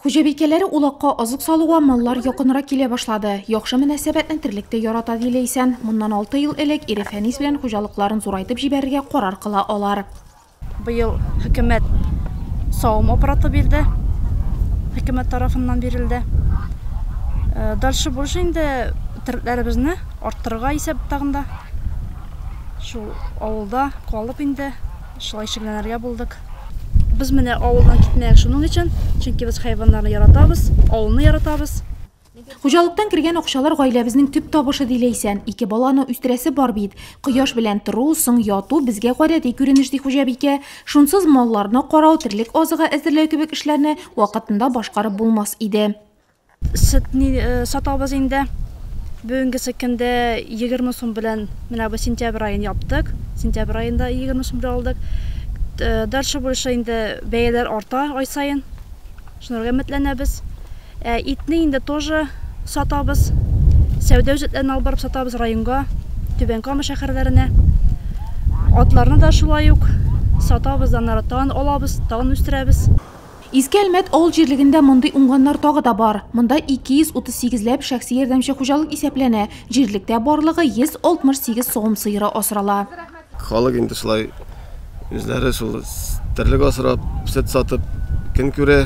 Хужабикеләре улакка азык салуга маллар якынрак килә башлады. Яхшы мөнәсәбәтне тирлектә ярата диләйсән. Моннан 6 ел элек ире Фәнис белән хуҗалыкларын зурайтып җибәрергә карар кыла алар. Быел хөкүмәт савым аппараты бирде. Хөкүмәт тарафыннан бирелде. Дальше больше инде тирекләребезне арттырырга исәп тагында. Шул авылда калып инде шулай шөгыльләнергә булдык. Biz менә авылдан китмәк шуның өчен, чөнки без хайваннарны яратабыз, авылны яратабыз. Хуҗалыктан кергән акчалар гаиләбезнең төп табышы диләйсән. 2 баланы үстерәсе бар бит. Кояш белән тору, соң яту безгә гадәти күренеш ди хуҗабикә. Шунсыз малларны карау, тирлек азыгы әзерләү кебек эшләрне вакытында башкарып булмас иде. Сөтне сатабыз инде. Бүгенге көндә 20 сум белән менә бу сентябрь аен яптык. Сентябрь аенда 20 сум белән алдык. Дальше больше инде бәяләр арта ай сайын. Шунырга өметләнәбез. Итне инде тоже сатабыз. Сәүдә үҗәтләрен алып барып сатабыз районга, Түбән Кама шәһәрләренә. Атларны да шулай ук сатабыз, аннары тагын алабыз, тагын үстерәбез. Иске Әлмәт авыл җирлегендә мондый уңганнар тагы да бар. Монда 238 ләп шәхси ярдәмче хуҗалык исәпләнә. Җирлектә барлыгы 168 савым сыеры асрала. Халык инде шулай үзләре шул тирлек асрап, сөт сатып, көн күрә,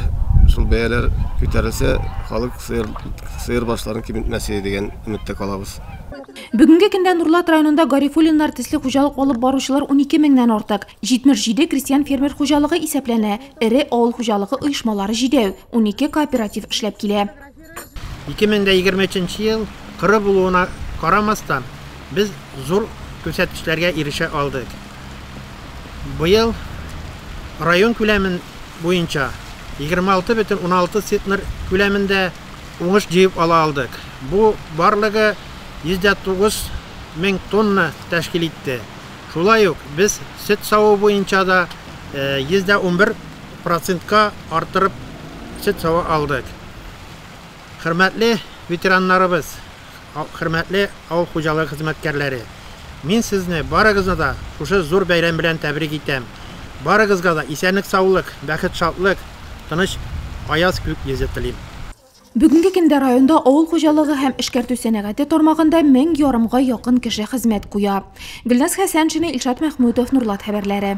шул бәяләр күтәрелсә, халык сыер башларын киметмәсе дигән өметтә калабыз. Бүгенге көндә Нурлат районында Гарифуллиннар төсле хуҗалык алып баручылар 12 меңнән артык. 77 крестьян-фермер хуҗалыгы исәпләнә. Ире авыл хуҗалыгы оешмалары җидәү, 12 кооператив эшләп килә. 2023 ел кыры булуына карамастан без зур күрсәткечләргә ирешә алдык. Быел район күләмен буенча 26,16 центнер күләмендә уңыш җыеп ала алдык. Бу барлыгы 109 мең тонна тәшкил итте. Шулай ук без сөт савы буенча да 11%ка артырып сөт савы алдык. Хөрмәтле ветераннарыбыз, хөрмәтле авыл хуҗалыгы хезмәткәрләре, мин сезне барыгызны да шушы зур бәйрәм белән тәбрик итәм. Барыгызга да исәнлек, саулык, бәхет, шатлык, тыныч аяз күк йөзе телим. Бүгенге көндә районда авыл хуҗалыгы һәм эшкәртү сәнәгате тармагында 1000 ярымга якын кеше хезмәт куя. Гөлназ Хәсәншина, Илшат Мәхмүтов, Нурлат хәбәрләре.